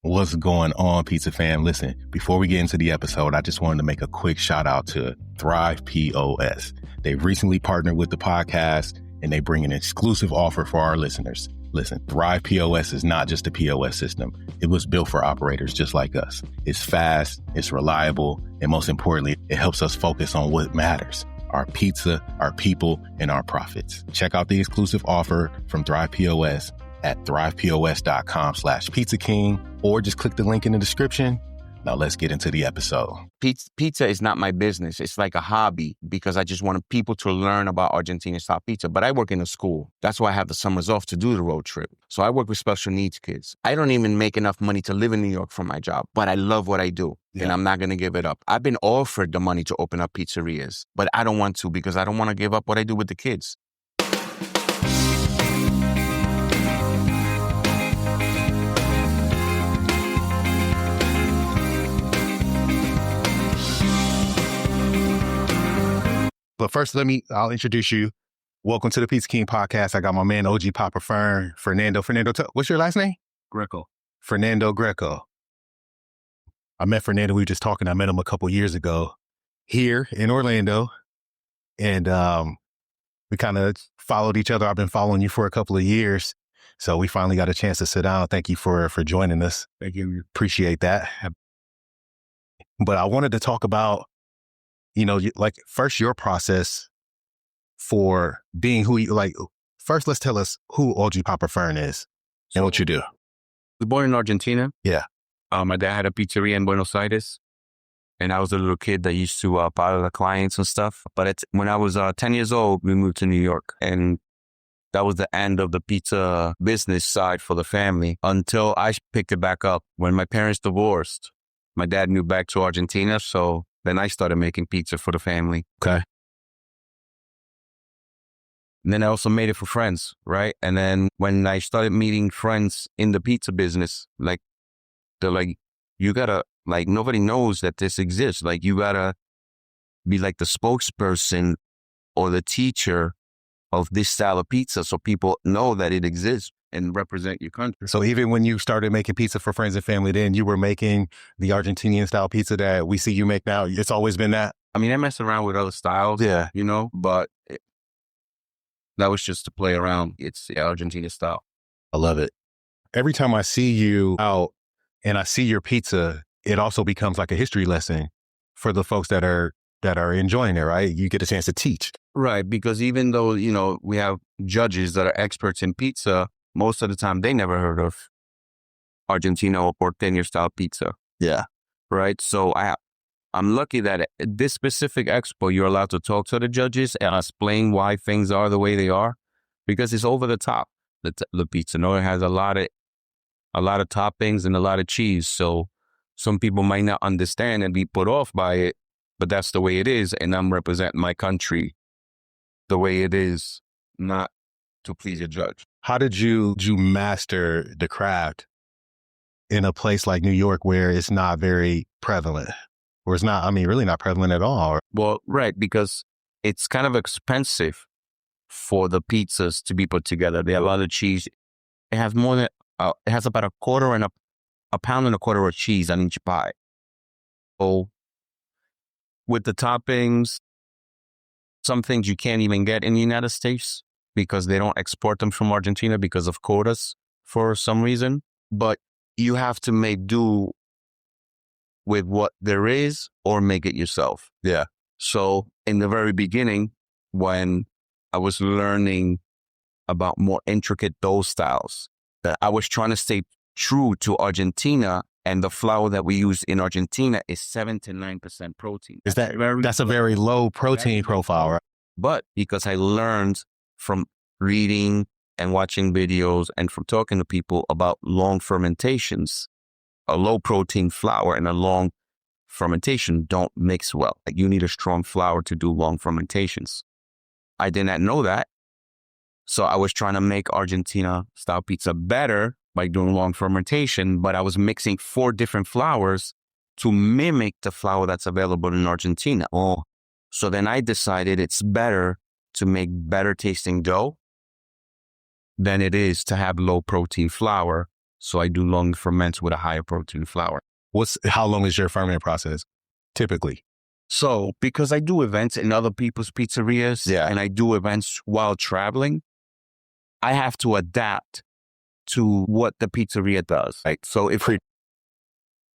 What's going on, Pizza fam? Listen, before we get into the episode, I just wanted to make a quick shout out to Thrive POS. They've recently partnered with the podcast and they bring an exclusive offer for our listeners. Listen, Thrive POS is not just a POS system. It was built for operators just like us. It's fast, it's reliable, and most importantly, it helps us focus on what matters: our pizza, our people, and our profits. Check out the exclusive offer from Thrive POS at thrivepos.com/Pizza King, or just click the link in the description. Now let's get into the episode. Pizza is not my business. It's like a hobby because I just want people to learn about Argentinian style pizza. But I work in a school. That's why I have the summers off to do the road trip. So I work with special needs kids. I don't even make enough money to live in New York for my job, but I love what I do. Yeah. And I'm not going to give it up. I've been offered the money to open up pizzerias, but I don't want to because I don't want to give up what I do with the kids. But first, I'll introduce you. Welcome to the Pizza King podcast. I got my man, OG Papa Fern, Fernando, what's your last name? Greco. Fernando Greco. I met Fernando, we were just talking. I met him a couple years ago here in Orlando. And we kind of followed each other. I've been following you for a couple of years. So we finally got a chance to sit down. Thank you for joining us. Thank you. Appreciate that. But I wanted to talk about, like, first, your process for being who you, like, first, let's tell us who OG Papa Fern is and what you do. I was born in Argentina. Yeah. My dad had a pizzeria in Buenos Aires, and I was a little kid that used to bother the clients and stuff. But when I was 10 years old, we moved to New York, and that was the end of the pizza business side for the family until I picked it back up. When my parents divorced, my dad moved back to Argentina, so then I started making pizza for the family. Okay. And then I also made it for friends, right? And then when I started meeting friends in the pizza business, like, they're like, you gotta, like, nobody knows that this exists. Like, you gotta be like the spokesperson or the teacher of this style of pizza so people know that it exists and represent your country. So even when you started making pizza for friends and family, then you were making the Argentinian style pizza that we see you make now. It's always been that? I mean, I mess around with other styles, yeah, but that was just to play around. It's the Argentinian style. I love it. Every time I see you out and I see your pizza, it also becomes like a history lesson for the folks that are enjoying it, right? You get a chance to teach. Right, because even though, we have judges that are experts in pizza, most of the time, they never heard of Argentina or Porteño style pizza. Yeah. Right. So I'm lucky that at this specific expo, you're allowed to talk to the judges and explain why things are the way they are, because it's over the top. The pizza, it has a lot of toppings and a lot of cheese. So some people might not understand and be put off by it, but that's the way it is. And I'm representing my country the way it is, not to please a judge. How did you master the craft in a place like New York where it's not very prevalent, or it's not, really not prevalent at all? Well, right, because it's kind of expensive for the pizzas to be put together. They have a lot of cheese. It has more than, it has about a pound and a quarter of cheese on each pie. So with the toppings, some things you can't even get in the United States because they don't export them from Argentina because of quotas for some reason. But you have to make do with what there is or make it yourself. Yeah. So in the very beginning, when I was learning about more intricate dough styles, that I was trying to stay true to Argentina, and the flour that we use in Argentina is 7 to 9% protein. That's a very low protein profile, right? But because I learned from reading and watching videos and from talking to people about long fermentations, a low protein flour and a long fermentation don't mix well. Like, you need a strong flour to do long fermentations. I did not know that. So I was trying to make Argentina style pizza better by doing long fermentation, but I was mixing 4 different flours to mimic the flour that's available in Argentina. Oh, so then I decided it's better to make better tasting dough than it is to have low protein flour So I do long ferments with a higher protein flour. How long is your ferment process typically? So because I do events in other people's pizzerias and I do events while traveling, I have to adapt to what the pizzeria does. Right? So if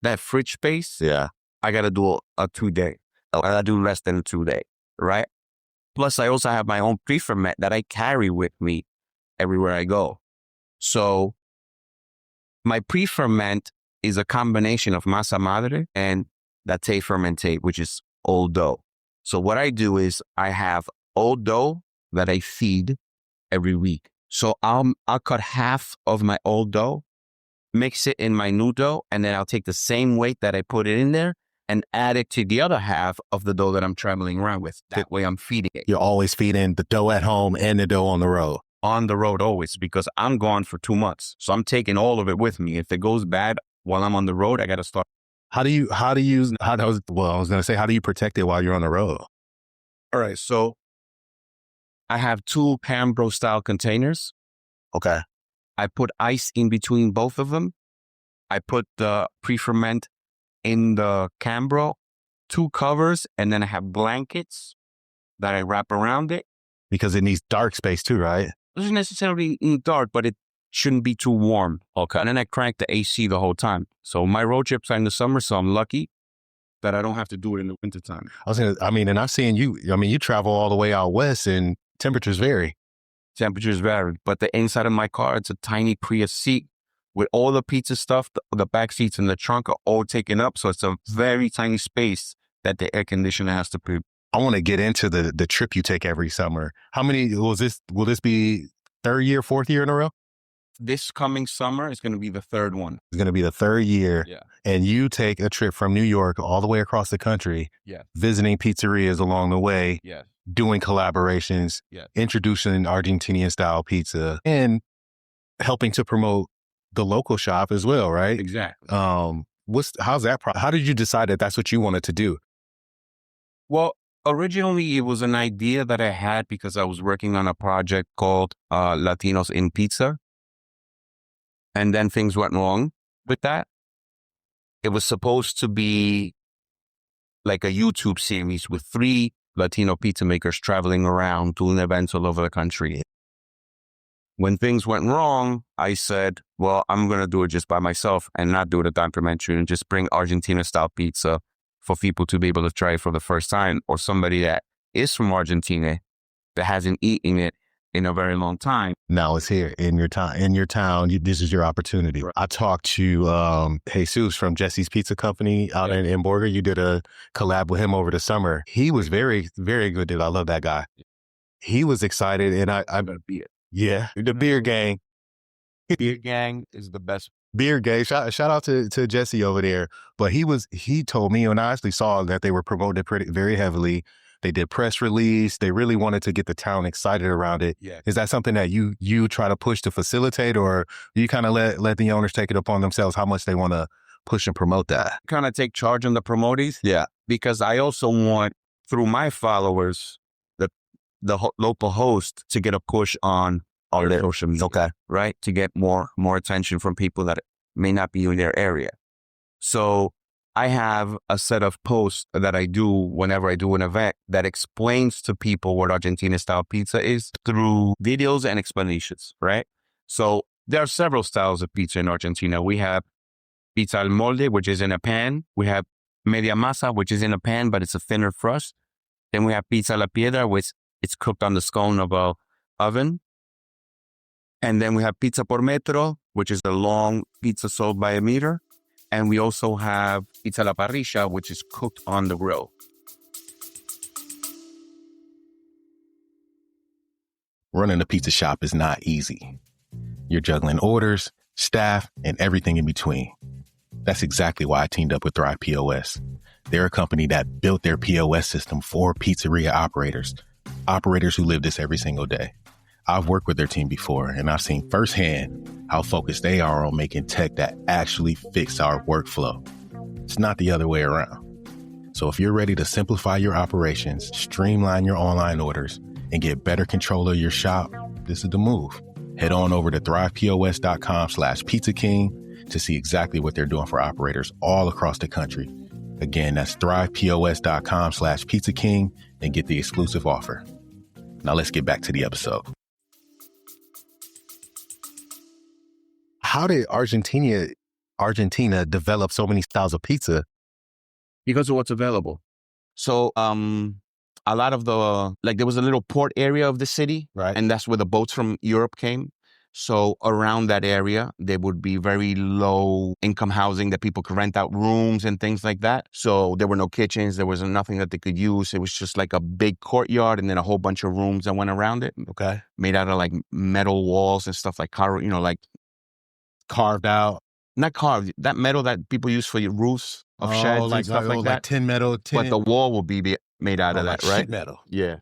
that fridge space, I got to do a 2-day. I got to do less than a 2-day, right? Plus, I also have my own pre-ferment that I carry with me everywhere I go. So my pre-ferment is a combination of masa madre and latte fermentate, which is old dough. So what I do is I have old dough that I feed every week. So I'll cut half of my old dough, mix it in my new dough, and then I'll take the same weight that I put it in there and add it to the other half of the dough that I'm traveling around with. That way I'm feeding it. You're always feeding the dough at home and the dough on the road. On the road always, because I'm gone for 2 months. So I'm taking all of it with me. If it goes bad while I'm on the road, I got to start. How do you protect it while you're on the road? All right. So I have 2 Cambro style containers. Okay. I put ice in between both of them. I put the pre-ferment in the Cambro, 2 covers, and then I have blankets that I wrap around it. Because it needs dark space too, right? It doesn't necessarily need dark, but it shouldn't be too warm. Okay. And then I crank the AC the whole time. So my road trips are in the summer, so I'm lucky that I don't have to do it in the wintertime. And I've seen you, you travel all the way out west and temperatures vary. Temperatures vary, but the inside of my car, it's a tiny Prius seat with all the pizza stuff. The back seats and the trunk are all taken up. So it's a very tiny space that the air conditioner has to put. I want to get into the trip you take every summer. How many will this be 3rd year, 4th year in a row? This coming summer is going to be the 3rd one. It's going to be the 3rd year. Yeah. And you take a trip from New York all the way across the country. Yeah. Visiting pizzerias along the way. Yeah. Doing collaborations. Yeah. Introducing Argentinian style pizza and helping to promote the local shop as well, right? Exactly. How's that? How did you decide that that's what you wanted to do? Well, originally it was an idea that I had because I was working on a project called Latinos in Pizza. And then things went wrong with that. It was supposed to be like a YouTube series with 3 Latino pizza makers traveling around doing events all over the country. When things went wrong, I said, well, I'm going to do it just by myself and not do the documentary and just bring Argentina style pizza for people to be able to try it for the first time, or somebody that is from Argentina that hasn't eaten it in a very long time. Now it's here in your town. This is your opportunity. Right. I talked to Jesus from Jesse's Pizza Company out in Borger. You did a collab with him over the summer. He was very, very good, dude. I love that guy. He was excited, and I'm gonna be it. Yeah, the beer gang. Beer gang is the best. Beer gang. Shout out to Jesse over there. But he told me, and I actually saw that they were promoting it very heavily. They did press release. They really wanted to get the town excited around it. Yeah. Is that something that you try to push to facilitate, or you kind of let the owners take it upon themselves how much they want to push and promote that? Kind of take charge on the promotees. Yeah. Because I also want, through my followers, the local host to get a push on their social media. Okay. Right? To get more attention from people that may not be in their area. So I have a set of posts that I do whenever I do an event that explains to people what Argentina style pizza is through videos and explanations, right? So there are several styles of pizza in Argentina. We have pizza al molde, which is in a pan. We have media masa, which is in a pan, but it's a thinner crust. Then we have pizza a la piedra, which it's cooked on the scone of a oven. And then we have pizza por metro, which is the long pizza sold by a meter. And we also have pizza a la parrilla, which is cooked on the grill. Running a pizza shop is not easy. You're juggling orders, staff, and everything in between. That's exactly why I teamed up with Thrive POS. They're a company that built their POS system for pizzeria operators who live this every single day. I've worked with their team before, and I've seen firsthand how focused they are on making tech that actually fix our workflow. It's not the other way around. So if you're ready to simplify your operations, streamline your online orders, and get better control of your shop, this is the move. Head on over to thrivepos.com/Pizza King to see exactly what they're doing for operators all across the country. Again, that's thrivepos.com/Pizza King and get the exclusive offer. Now let's get back to the episode. How did Argentina develop so many styles of pizza? Because of what's available. So a lot of there was a little port area of the city, Right. and that's where the boats from Europe came. So around that area, there would be very low income housing that people could rent out rooms and things like that. So there were no kitchens. There was nothing that they could use. It was just like a big courtyard and then a whole bunch of rooms that went around it. Okay. Made out of like metal walls and stuff like, like carved out. Not carved, that metal that people use for your roofs of sheds and stuff like that. Like tin metal. But the wall will be made out of that, like right? sheet metal. Yeah.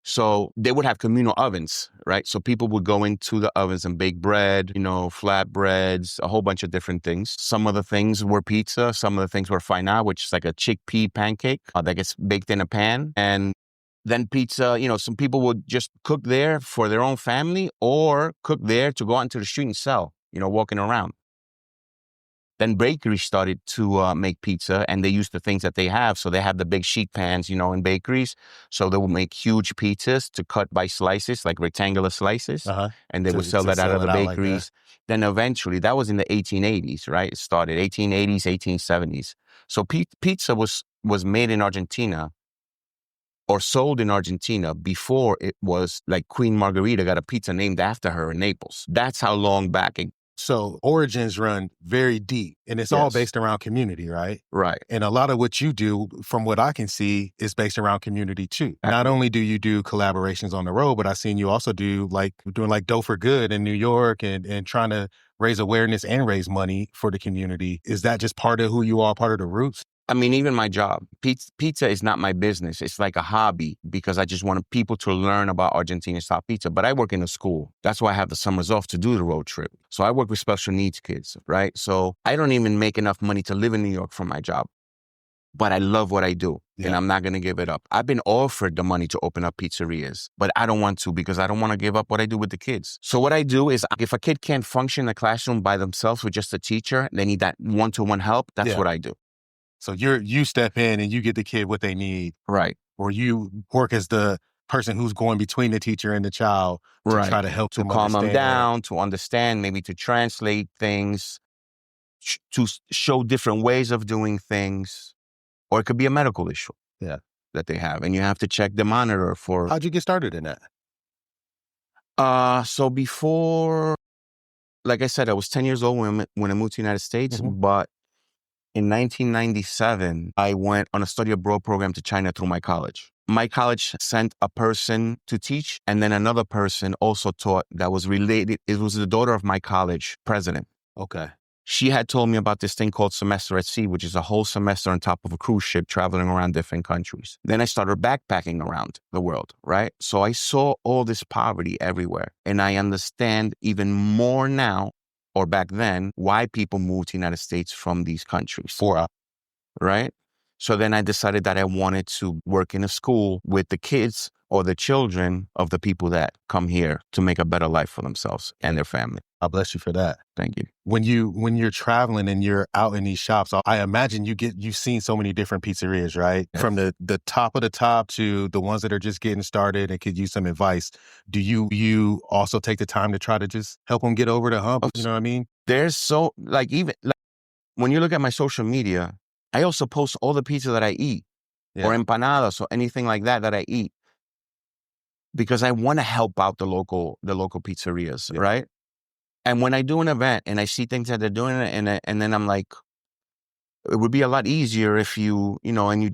So they would have communal ovens, right? So people would go into the ovens and bake bread, flatbreads, a whole bunch of different things. Some of the things were pizza. Some of the things were faina, which is like a chickpea pancake that gets baked in a pan. And then pizza, some people would just cook there for their own family or cook there to go out into the street and sell, walking around. Then bakeries started to make pizza, and they used the things that they have. So they have the big sheet pans, in bakeries. So they will make huge pizzas to cut by slices, like rectangular slices. And they would sell that out of the bakeries. Then eventually, that was in the 1880s, right? It started 1880s, 1870s. So pizza was made in Argentina or sold in Argentina before it was like Queen Margarita got a pizza named after her in Naples. That's how long back it. So origins run very deep, and it's all based around community, right? Right. And a lot of what you do, from what I can see, is based around community too. Not only do you do collaborations on the road, but I've seen you also doing Dough for Good in New York and trying to raise awareness and raise money for the community. Is that just part of who you are, part of the roots? I mean, even my job, pizza is not my business. It's like a hobby because I just want people to learn about Argentinian style pizza. But I work in a school. That's why I have the summers off to do the road trip. So I work with special needs kids, right? So I don't even make enough money to live in New York from my job. But I love what I do, and I'm not going to give it up. I've been offered the money to open up pizzerias, but I don't want to because I don't want to give up what I do with the kids. So what I do is if a kid can't function in the classroom by themselves with just a teacher, they need that one-to-one help. That's what I do. So you step in and you get the kid what they need. Right. Or you work as the person who's going between the teacher and the child to try to help them calm them down, to understand, maybe to translate things, to show different ways of doing things. Or it could be a medical issue that they have. And you have to check the monitor for... How'd you get started in that? So before, like I said, I was 10 years old when I moved to the United States, but in 1997, I went on a study abroad program to China through my college. My college sent a person to teach, and then another person also taught that was related. It was the daughter of my college president. Okay. She had told me about this thing called semester at sea, which is a whole semester on top of a cruise ship traveling around different countries. Then I started backpacking around the world, right? So I saw all this poverty everywhere, and I understand even more now or back then, why people moved to the United States from these countries. Right? So then I decided that I wanted to work in a school with the kids or the children of the people that come here to make a better life for themselves and their family. God bless you for that. Thank you. When you're traveling and you're out in these shops, I imagine you've seen so many different pizzerias, right? Yes. From the top of the top to the ones that are just getting started and could use some advice. Do you also take the time to try to just help them get over the hump? You know what I mean? There's when you look at my social media, I also post all the pizza that I eat or empanadas or anything like that I eat because I want to help out the local pizzerias, right? And when I do an event and I see things that they're doing, and then I'm like, it would be a lot easier if you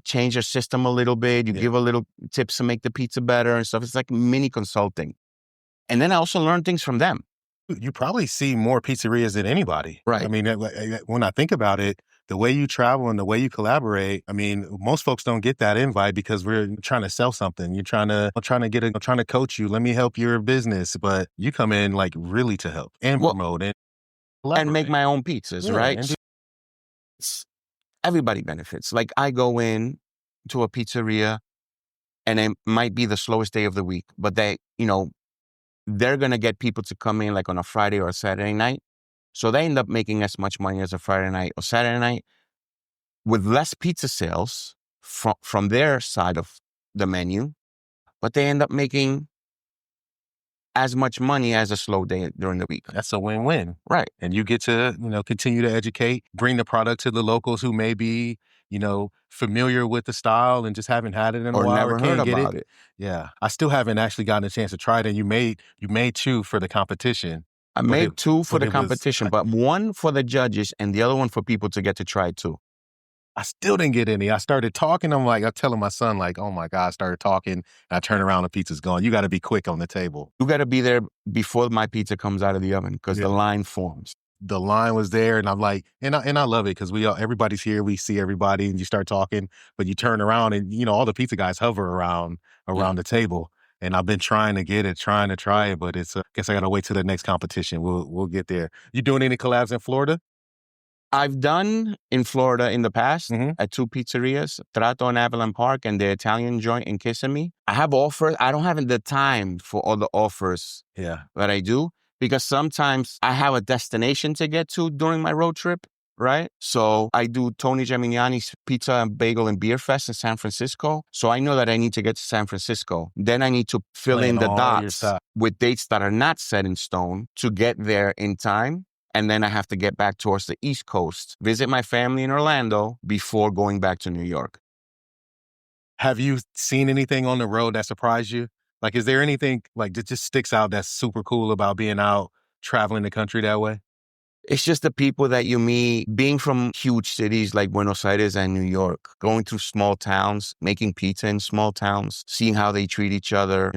change your system a little bit, you give a little tips to make the pizza better and stuff. It's like mini consulting. And then I also learn things from them. You probably see more pizzerias than anybody. Right. I mean, when I think about it, the way you travel and the way you collaborate, I mean, most folks don't get that invite because we're trying to sell something. You're trying to coach you. Let me help your business. But you come in like really to help and promote and make my own pizzas, right? Everybody benefits. Like I go in to a pizzeria and it might be the slowest day of the week, but they're going to get people to come in like on a Friday or a Saturday night. So they end up making as much money as a Friday night or Saturday night with less pizza sales from their side of the menu, but they end up making as much money as a slow day during the week. That's a win-win. Right. And you get to, continue to educate, bring the product to the locals who may be, familiar with the style and just haven't had it in a Or while never or heard can't get about it. Yeah. I still haven't actually gotten a chance to try it. And you made two for the competition. I made two for the it was- competition, but one for the judges and the other one for people to get to try too. I still didn't get any. I started talking. I'm telling my son, oh my God, I started talking. And I turn around, the pizza's gone. You got to be quick on the table. You got to be there before my pizza comes out of the oven because the line forms. The line was there, and I'm like, and I love it because everybody's here. We see everybody, and you start talking, but you turn around, and all the pizza guys hover around the table. And I've been trying to get it, trying to try it, but I guess I got to wait till the next competition. We'll get there. You doing any collabs in Florida? I've done in Florida in the past at two pizzerias, Trato in Avalon Park and the Italian joint in Kissimmee. I have offers. I don't have the time for all the offers that I do because sometimes I have a destination to get to during my road trip, right? So I do Tony Geminiani's Pizza and Bagel and Beer Fest in San Francisco. So I know that I need to get to San Francisco. Then I need to fill in the dots with dates that are not set in stone to get there in time. And then I have to get back towards the East Coast, visit my family in Orlando before going back to New York. Have you seen anything on the road that surprised you? Is there anything that just sticks out that's super cool about being out traveling the country that way? It's just the people that you meet, being from huge cities like Buenos Aires and New York, going through small towns, making pizza in small towns, seeing how they treat each other,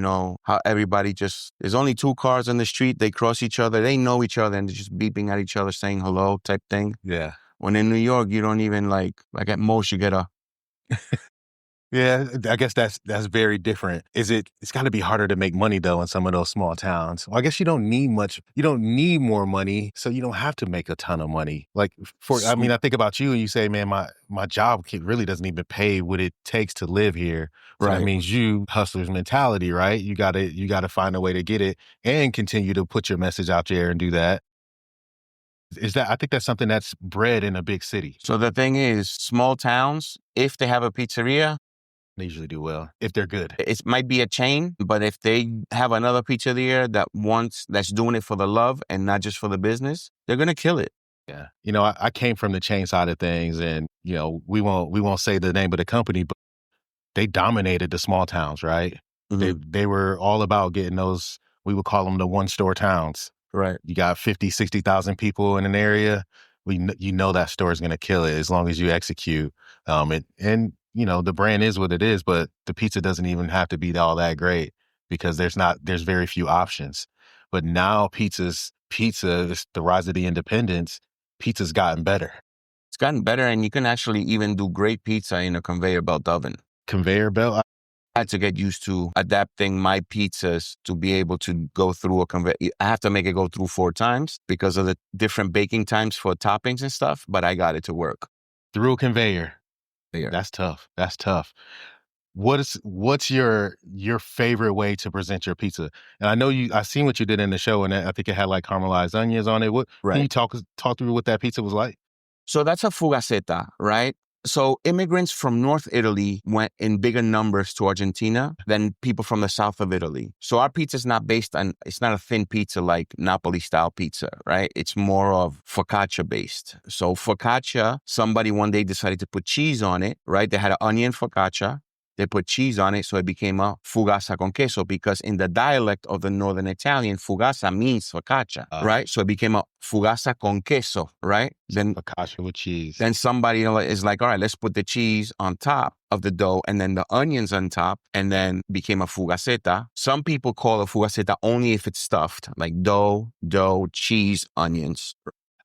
how everybody there's only two cars on the street, they cross each other, they know each other, and they're just beeping at each other, saying hello type thing. Yeah. When in New York, you don't even at most you get a... Yeah, I guess that's very different. It's got to be harder to make money though in some of those small towns. Well, I guess you don't need much. You don't need more money, so you don't have to make a ton of money. I think about you and you say, man, my job really doesn't even pay what it takes to live here. So Right. That means you hustler's mentality, right? You gotta find a way to get it and continue to put your message out there and do that. I think that's something that's bred in a big city. So the thing is, small towns, if they have a pizzeria, they usually do well if they're good. It might be a chain, but if they have another pizzeria that's doing it for the love and not just for the business, they're going to kill it. Yeah. I came from the chain side of things and, we won't say the name of the company, but they dominated the small towns, right? Mm-hmm. They were all about getting those, we would call them the one-store towns. Right. You got 50, 60,000 people in an area. That store is going to kill it as long as you execute. The brand is what it is, but the pizza doesn't even have to be all that great because there's very few options. But now pizza, the rise of the independents, pizza's gotten better. It's gotten better, and you can actually even do great pizza in a conveyor belt oven. Conveyor belt? I had to get used to adapting my pizzas to be able to go through a conveyor. I have to make it go through 4 times because of the different baking times for toppings and stuff, but I got it to work. Through a conveyor? Yeah. That's tough. What's your favorite way to present your pizza? And I know I seen what you did in the show, and I think it had caramelized onions on it. Can you talk through what that pizza was like? So that's a fugaceta, right? So immigrants from North Italy went in bigger numbers to Argentina than people from the south of Italy. So our pizza is it's not a thin pizza like Napoli-style pizza, right? It's more of focaccia-based. So focaccia, somebody one day decided to put cheese on it, right? They had an onion focaccia. They put cheese on it, so it became a fugasa con queso because in the dialect of the Northern Italian, fugasa means focaccia, right? So it became a fugasa con queso, right? Then focaccia with cheese. Then somebody is like, all right, let's put the cheese on top of the dough and then the onions on top, and then became a fugaceta. Some people call a fugaceta only if it's stuffed, like dough, cheese, onions.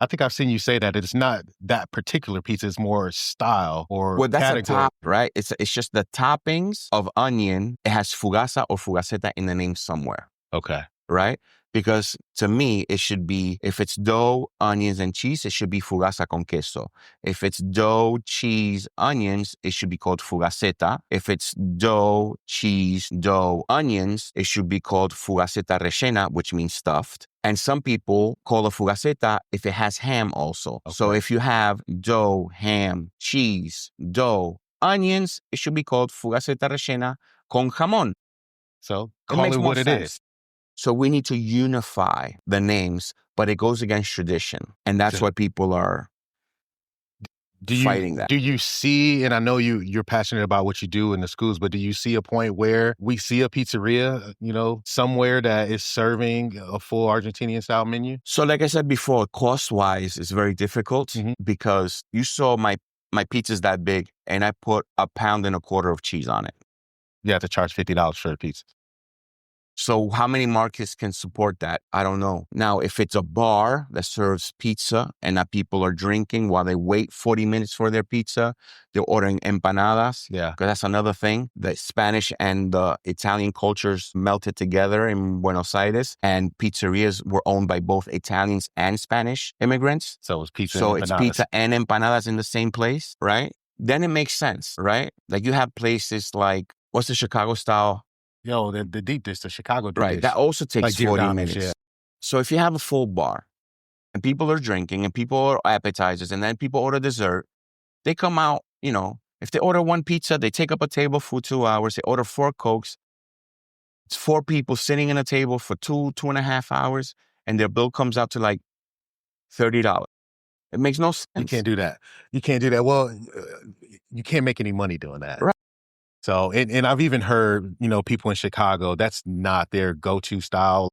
I think I've seen you say that it's not that particular pizza, it's more style or that's category. A top, right? It's just the toppings of onion. It has fugasa or fugaceta in the name somewhere. Okay. Right? Because to me, it should be, if it's dough, onions, and cheese, it should be fugasa con queso. If it's dough, cheese, onions, it should be called fugaceta. If it's dough, cheese, dough, onions, it should be called fugaceta rellena, which means stuffed. And some people call it fugaceta if it has ham also. Okay. So if you have dough, ham, cheese, dough, onions, it should be called fugaceta rellena con jamón. So It call makes it more what it sense. is. So we need to unify the names, but it goes against tradition. And that's Yeah. what people are fighting that. Do you see, and I know you're passionate about what you do in the schools, but do you see a point where we see a pizzeria, somewhere that is serving a full Argentinian style menu? So like I said before, cost-wise, it's very difficult because you saw my pizza's that big and I put 1.25 pounds of cheese on it. You have to charge $50 for the pizza. So how many markets can support that? I don't know. Now, if it's a bar that serves pizza and that people are drinking while they wait 40 minutes for their pizza, they're ordering empanadas. Yeah. Because that's another thing. The Spanish and the Italian cultures melted together in Buenos Aires, and pizzerias were owned by both Italians and Spanish immigrants. So it's pizza So and it's empanadas. pizza and empanadas in the same place, right? Then it makes sense, right? Like you have places like, what's the Chicago style? The deep dish, the Chicago deep Right. dish. That also takes Like 40 Giordano's, minutes. yeah. So if you have a full bar and people are drinking and people order appetizers and then people order dessert, they come out, if they order one pizza, they take up a table for 2 hours, they order 4 Cokes. It's 4 people sitting in a table for 2.5 hours, and their bill comes out to like $30. It makes no sense. You can't do that. Well, you can't make any money doing that. Right. So, and I've even heard, people in Chicago, that's not their go-to style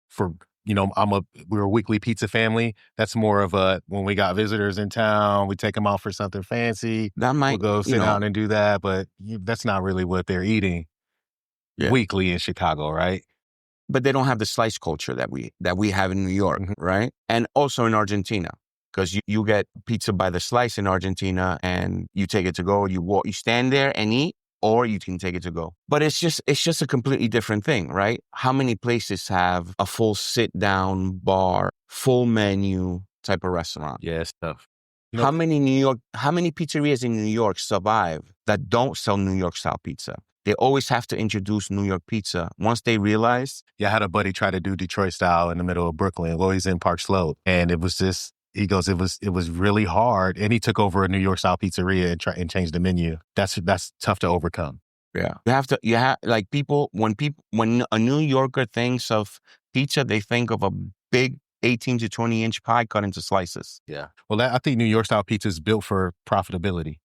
for, we're a weekly pizza family. That's more of when we got visitors in town, we take them out for something fancy. That might, We'll go sit down and do that, but that's not really what they're eating weekly in Chicago, right? But they don't have the slice culture that we have in New York, right? And also in Argentina. Because you get pizza by the slice in Argentina and you take it to go, you stand there and eat, or you can take it to go. But it's just a completely different thing, right? How many places have a full sit-down bar, full menu type of restaurant? Yeah, it's tough. How many pizzerias in New York survive that don't sell New York style pizza? They always have to introduce New York pizza. Once they realize. Yeah, I had a buddy try to do Detroit style in the middle of Brooklyn. Well, he's in Park Slope. And it was just, he goes, it was really hard. And he took over a New York style pizzeria and changed the menu. That's tough to overcome. Yeah. You have like when a New Yorker thinks of pizza, they think of a big 18 to 20 inch pie cut into slices. Yeah. Well, I think New York style pizza is built for profitability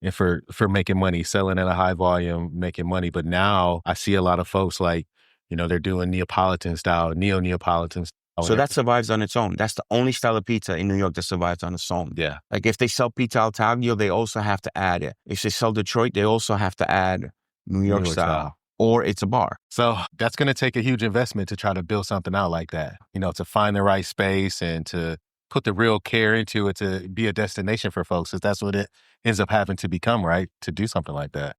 and for making money, selling at a high volume, making money. But now I see a lot of folks like, they're doing Neapolitan style, neo-Neapolitan style. So that survives on its own. That's the only style of pizza in New York that survives on its own. Yeah. Like if they sell pizza al taglio, they also have to add it. If they sell Detroit, they also have to add New York style. Or it's a bar. So that's going to take a huge investment to try to build something out like that, to find the right space and to put the real care into it to be a destination for folks, because that's what it ends up having to become, right? To do something like that.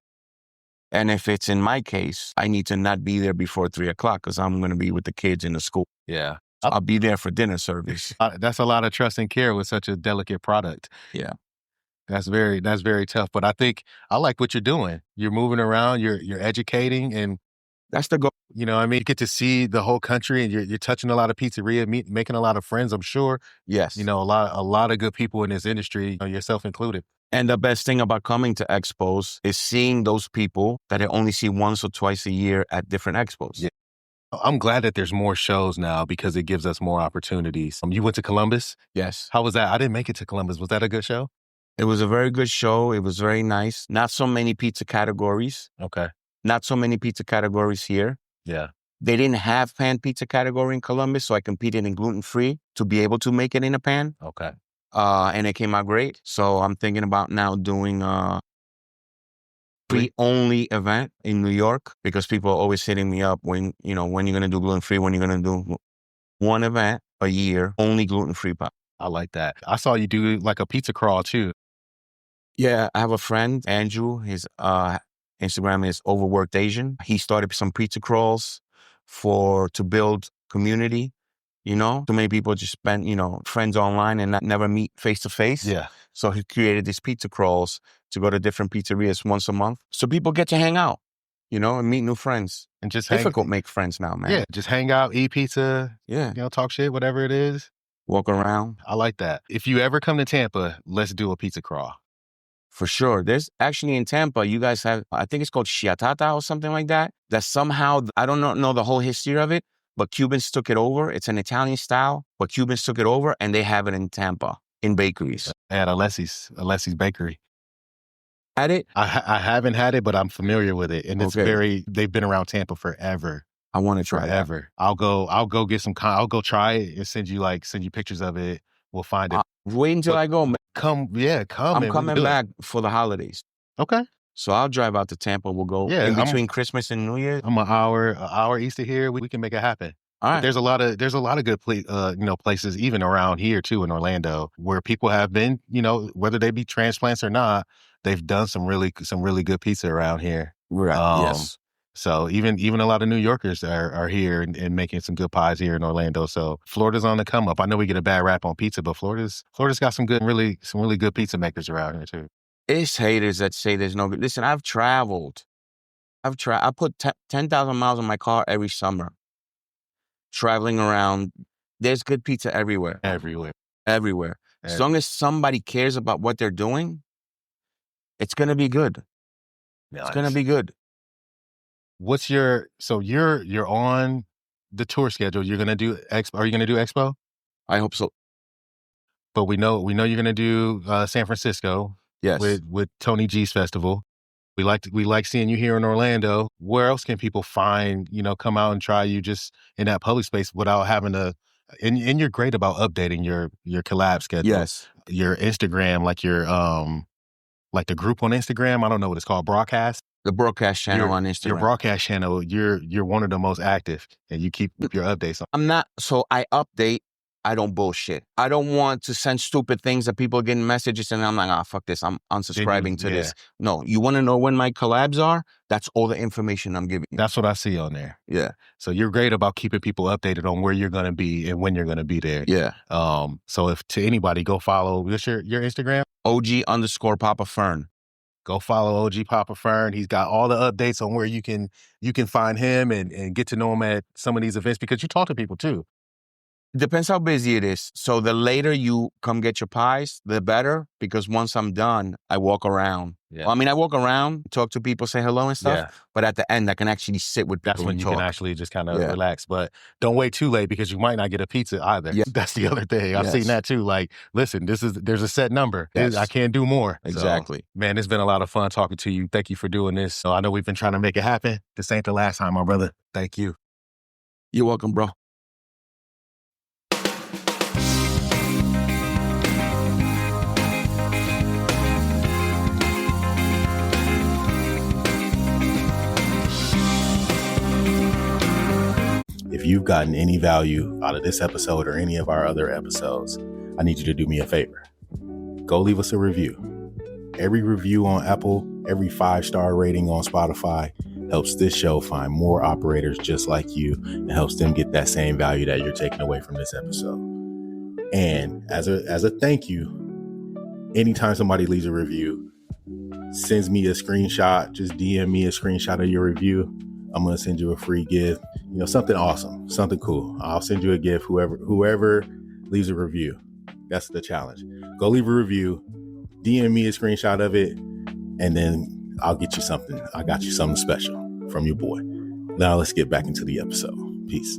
And if it's in my case, I need to not be there before 3:00 because I'm going to be with the kids in the school. Yeah. So I'll be there for dinner service. That's a lot of trust and care with such a delicate product. Yeah. That's very tough. But I think I like what you're doing. You're moving around, you're educating, and that's the goal. You get to see the whole country, and you're touching a lot of pizzeria, making a lot of friends, I'm sure. Yes. A lot of good people in this industry, yourself included. And the best thing about coming to expos is seeing those people that I only see once or twice a year at different expos. Yeah. I'm glad that there's more shows now because it gives us more opportunities. You went to Columbus? Yes. How was that? I didn't make it to Columbus. Was that a good show? It was a very good show. It was very nice. Not so many pizza categories. Okay. Not so many pizza categories here. Yeah. They didn't have pan pizza category in Columbus, so I competed in gluten-free to be able to make it in a pan. Okay. And it came out great. So I'm thinking about now doing a free-only event in New York because people are always hitting me up when you're going to do gluten-free, when you're going to do one event a year, only gluten-free pie. I like that. I saw you do like a pizza crawl too. Yeah, I have a friend, Andrew. His Instagram is Overworked Asian. He started some pizza crawls to build community. You know, too many people just spend, friends online and never meet face to face. Yeah. So he created these pizza crawls to go to different pizzerias once a month. So people get to hang out, and meet new friends. And just Difficult make friends now, man. Yeah, just hang out, eat pizza. Yeah. Talk shit, whatever it is. Walk around. I like that. If you ever come to Tampa, let's do a pizza crawl. For sure. There's actually in Tampa, you guys have, I think it's called Chiatata or something like that. That somehow, I don't know the whole history of it, but Cubans took it over. It's an Italian style, but Cubans took it over and they have it in Tampa in bakeries. At Alessi's Bakery. Had it? I haven't had it, but I'm familiar with it. And it's they've been around Tampa forever. I want to try forever. That. I'll go get some, I'll go try it and send you pictures of it. We'll find it. Wait until I go. Come. I'm coming back for the holidays. Okay. So I'll drive out to Tampa. We'll go in between Christmas and New Year's. I'm an hour east of here. We can make it happen. All right. But there's a lot of good places even around here too in Orlando where people have been, whether they be transplants or not, they've done some really good pizza around here. Right. Yes. So even a lot of New Yorkers are here and making some good pies here in Orlando. So Florida's on the come up. I know we get a bad rap on pizza, but Florida's got some really good pizza makers around here too. It's haters that say there's no good. Listen, I've traveled. I put 10,000 miles on my car every summer. Traveling around. There's good pizza everywhere. Everywhere. As long as somebody cares about what they're doing, it's going to be good. Nice. It's going to be good. You're on the tour schedule. You're going to do Expo. Are you going to do Expo? I hope so. But we know you're going to do San Francisco. Yes. With Tony G's festival. We like seeing you here in Orlando. Where else can people find, come out and try you just in that public space without having to, and you're great about updating your collab schedule. Yes. Your Instagram, like your, like the group on Instagram. I don't know what it's called. Broadcast. The broadcast channel on Instagram. Your broadcast channel, you're one of the most active and you keep your updates on. I update. I don't bullshit. I don't want to send stupid things that people are getting messages and I'm like, fuck this. I'm unsubscribing to this. No, you want to know when my collabs are? That's all the information I'm giving you. That's what I see on there. Yeah. So you're great about keeping people updated on where you're going to be and when you're going to be there. Yeah. So if to anybody, go follow, what's your Instagram? OG_Papa Fern. Go follow OG Papa Fern. He's got all the updates on where you can find him and get to know him at some of these events because you talk to people too. Depends how busy it is. So the later you come get your pies, the better, because once I'm done, I walk around. Yeah. Well, I walk around, talk to people, say hello and stuff. Yeah. But at the end, I can actually sit with people. That's when you talk. Can actually just kind of relax. But don't wait too late because you might not get a pizza either. Yeah. That's the other thing. I've seen that too. Like, listen, there's a set number. Yes. I can't do more. Exactly. So, man, it's been a lot of fun talking to you. Thank you for doing this. So I know we've been trying to make it happen. This ain't the last time, my brother. Thank you. You're welcome, bro. If you've gotten any value out of this episode or any of our other episodes, I need you to do me a favor. Go leave us a review. Every review on Apple, every 5-star rating on Spotify helps this show find more operators just like you and helps them get that same value that you're taking away from this episode. And as a thank you, anytime somebody leaves a review, sends me a screenshot, just DM me a screenshot of your review, I'm going to send you a free gift, something awesome, something cool. I'll send you a gift, whoever leaves a review. That's the challenge. Go leave a review, DM me a screenshot of it, and then I'll get you something. I got you something special from your boy. Now let's get back into the episode. Peace.